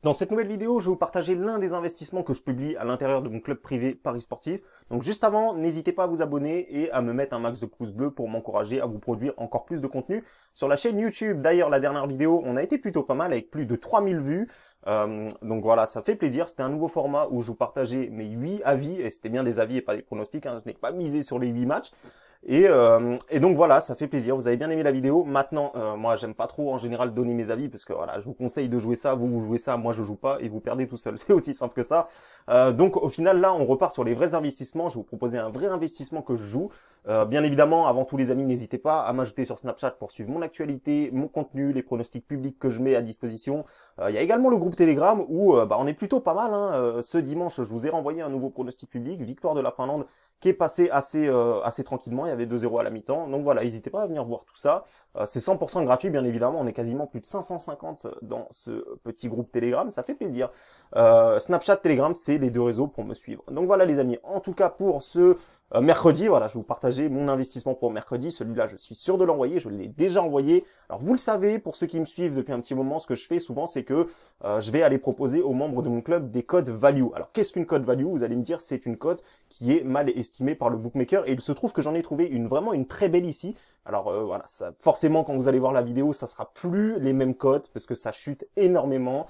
Dans cette nouvelle vidéo, je vais vous partager l'un des investissements que je publie à l'intérieur de mon club privé Paris Sportif. Donc juste avant, n'hésitez pas à vous abonner et à me mettre un max de pouces bleus pour m'encourager à vous produire encore plus de contenu sur la chaîne YouTube. D'ailleurs, la dernière vidéo, on a été plutôt pas mal avec plus de 3000 vues. Donc voilà, ça fait plaisir. C'était un nouveau format où je vous partageais mes 8 avis, et c'était bien des avis et pas des pronostics, hein. Je n'ai pas misé sur les 8 matchs. Et donc voilà, ça fait plaisir. Vous avez bien aimé la vidéo. Maintenant, moi, j'aime pas trop en général donner mes avis parce que voilà, je vous conseille de jouer ça, vous jouez ça, moi je joue pas et vous perdez tout seul. C'est aussi simple que ça. Donc au final, là, on repart sur les vrais investissements. Je vais vous proposer un vrai investissement que je joue. Bien évidemment, avant tout les amis, n'hésitez pas à m'ajouter sur Snapchat pour suivre mon actualité, mon contenu, les pronostics publics que je mets à disposition. Il y a également le groupe Telegram où on est plutôt pas mal, hein. Ce dimanche, je vous ai renvoyé un nouveau pronostic public, victoire de la Finlande, qui est passé assez tranquillement. Il y avait 2-0 à la mi-temps. Donc voilà, n'hésitez pas à venir voir tout ça. C'est 100% gratuit, bien évidemment. On est quasiment plus de 550 dans ce petit groupe Telegram. Ça fait plaisir. Snapchat, Telegram, c'est les deux réseaux pour me suivre. Donc voilà les amis. En tout cas pour ce mercredi, voilà, je vais vous partager mon investissement pour mercredi. Celui-là, je suis sûr de l'envoyer. Je l'ai déjà envoyé. Alors vous le savez, pour ceux qui me suivent depuis un petit moment, ce que je fais souvent, c'est que je vais aller proposer aux membres de mon club des codes value. Alors qu'est-ce qu'une code value? Vous allez me dire, c'est une cote qui est mal estimée par le bookmaker, et il se trouve que j'en ai trouvé vraiment une très belle ici. Alors voilà, ça, forcément quand vous allez voir la vidéo, ça sera plus les mêmes cotes parce que ça chute énormément.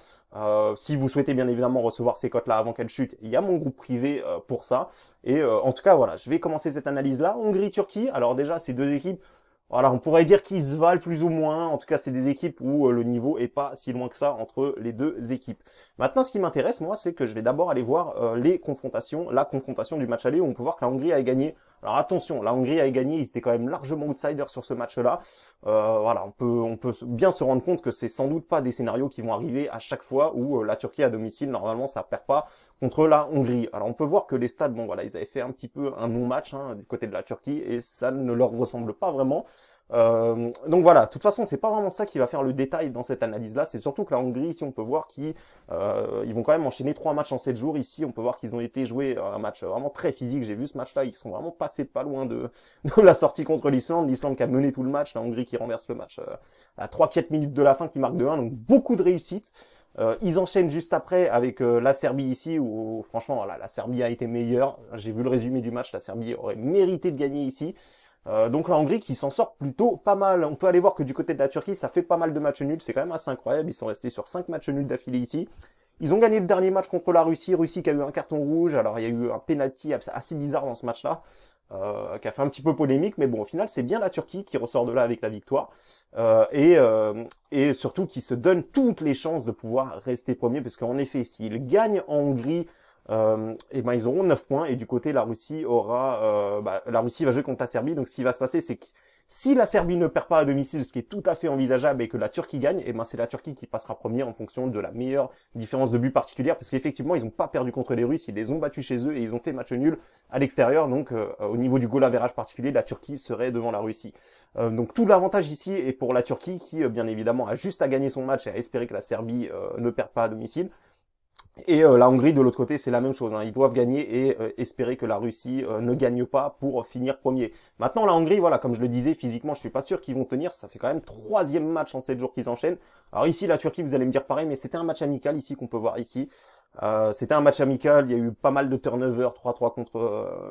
Si vous souhaitez bien évidemment recevoir ces cotes là avant qu'elles chutent, il y a mon groupe privé pour ça. Et en tout cas voilà, je vais commencer cette analyse là. Hongrie-Turquie. Alors déjà ces deux équipes, voilà, on pourrait dire qu'ils se valent plus ou moins. En tout cas, c'est des équipes où le niveau est pas si loin que ça entre les deux équipes. Maintenant, ce qui m'intéresse, moi, c'est que je vais d'abord aller voir la confrontation du match aller, où on peut voir que la Hongrie a gagné. Alors attention, la Hongrie a gagné, ils étaient quand même largement outsiders sur ce match-là. Voilà, on peut bien se rendre compte que c'est sans doute pas des scénarios qui vont arriver à chaque fois où la Turquie à domicile, normalement, ça perd pas contre la Hongrie. Alors on peut voir que les stades, bon voilà, ils avaient fait un petit peu un non-match du côté de la Turquie et ça ne leur ressemble pas vraiment. Donc voilà, de toute façon, c'est pas vraiment ça qui va faire le détail dans cette analyse-là. C'est surtout que la Hongrie, ici, on peut voir qu'ils ils vont quand même enchaîner 3 matchs en 7 jours. Ici, on peut voir qu'ils ont été joués un match vraiment très physique. J'ai vu ce match-là, ils sont vraiment passés pas loin de la sortie contre l'Islande. L'Islande qui a mené tout le match, la Hongrie qui renverse le match à 3-4 minutes de la fin, qui marque 2-1. Donc beaucoup de réussite. Ils enchaînent juste après avec la Serbie ici, où franchement, voilà, la Serbie a été meilleure. J'ai vu le résumé du match, la Serbie aurait mérité de gagner ici. Donc la Hongrie qui s'en sort plutôt pas mal. On peut aller voir que du côté de la Turquie, ça fait pas mal de matchs nuls. C'est quand même assez incroyable. Ils sont restés sur 5 matchs nuls d'affilée ici. Ils ont gagné le dernier match contre la Russie. Russie qui a eu un carton rouge. Alors il y a eu un penalty assez bizarre dans ce match-là, qui a fait un petit peu polémique. Mais bon, au final, c'est bien la Turquie qui ressort de là avec la victoire. Et surtout qui se donne toutes les chances de pouvoir rester premier. Parce qu'en effet, s'ils gagnent en Hongrie, et ben ils auront 9 points, et du côté la Russie la Russie va jouer contre la Serbie. Donc ce qui va se passer, c'est que si la Serbie ne perd pas à domicile, ce qui est tout à fait envisageable, et que la Turquie gagne, et ben c'est la Turquie qui passera premier en fonction de la meilleure différence de but particulière, parce qu'effectivement ils n'ont pas perdu contre les Russes, ils les ont battus chez eux et ils ont fait match nul à l'extérieur. Donc au niveau du goal average particulier, la Turquie serait devant la Russie. Donc tout l'avantage ici est pour la Turquie qui bien évidemment a juste à gagner son match et à espérer que la Serbie ne perde pas à domicile. Et la Hongrie, de l'autre côté, c'est la même chose, hein. Ils doivent gagner et espérer que la Russie ne gagne pas pour finir premier. Maintenant, la Hongrie, voilà, comme je le disais, physiquement, je suis pas sûr qu'ils vont tenir. Ça fait quand même 3e match en 7 jours qu'ils enchaînent. Alors ici, la Turquie, vous allez me dire pareil, mais c'était un match amical ici qu'on peut voir ici. C'était un match amical, il y a eu pas mal de turnover, 3-3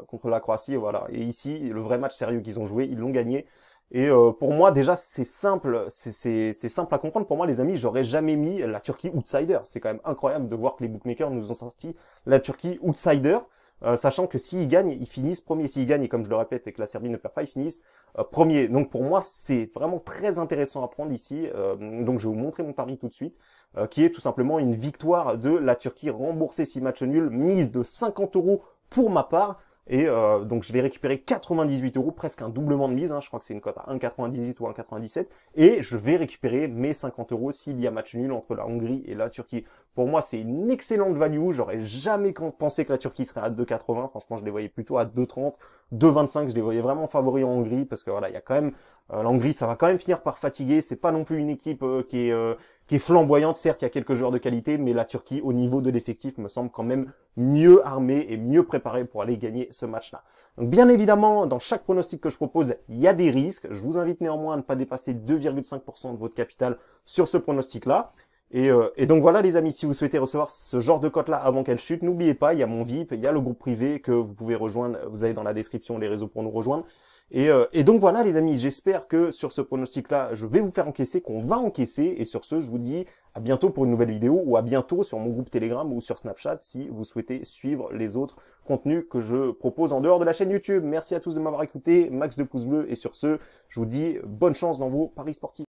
contre la Croatie, voilà. Et ici, le vrai match sérieux qu'ils ont joué, ils l'ont gagné. Et pour moi, déjà, c'est simple, c'est simple à comprendre. Pour moi, les amis, j'aurais jamais mis la Turquie outsider. C'est quand même incroyable de voir que les bookmakers nous ont sorti la Turquie outsider, sachant que s'ils gagnent, ils finissent premier. S'ils gagnent, et comme je le répète, et que la Serbie ne perd pas, ils finissent premier. Donc pour moi, c'est vraiment très intéressant à prendre ici. Donc je vais vous montrer mon pari tout de suite, qui est tout simplement une victoire de la Turquie remboursée 6 matchs nuls, mise de 50 € pour ma part. Et donc je vais récupérer 98 €, presque un doublement de mise, hein. Je crois que c'est une cote à 1,98 ou 1,97, et je vais récupérer mes 50 € s'il y a match nul entre la Hongrie et la Turquie. Pour moi, c'est une excellente value. J'aurais jamais pensé que la Turquie serait à 2,80. Franchement, je les voyais plutôt à 2,30, 2,25. Je les voyais vraiment favoris en Hongrie, parce que voilà, il y a quand même la Hongrie, ça va quand même finir par fatiguer. C'est pas non plus une équipe qui est flamboyante. Certes, il y a quelques joueurs de qualité, mais la Turquie, au niveau de l'effectif, me semble quand même mieux armée et mieux préparée pour aller gagner ce match-là. Donc bien évidemment, dans chaque pronostic que je propose, il y a des risques. Je vous invite néanmoins à ne pas dépasser 2,5% de votre capital sur ce pronostic-là. Et donc voilà les amis, si vous souhaitez recevoir ce genre de cote là avant qu'elle chute, n'oubliez pas, il y a mon VIP, il y a le groupe privé que vous pouvez rejoindre, vous avez dans la description les réseaux pour nous rejoindre. Et donc voilà les amis, j'espère que sur ce pronostic là, je vais vous faire encaisser, qu'on va encaisser. Et sur ce, je vous dis à bientôt pour une nouvelle vidéo ou à bientôt sur mon groupe Telegram ou sur Snapchat si vous souhaitez suivre les autres contenus que je propose en dehors de la chaîne YouTube. Merci à tous de m'avoir écouté, max de pouces bleus et sur ce, je vous dis bonne chance dans vos paris sportifs.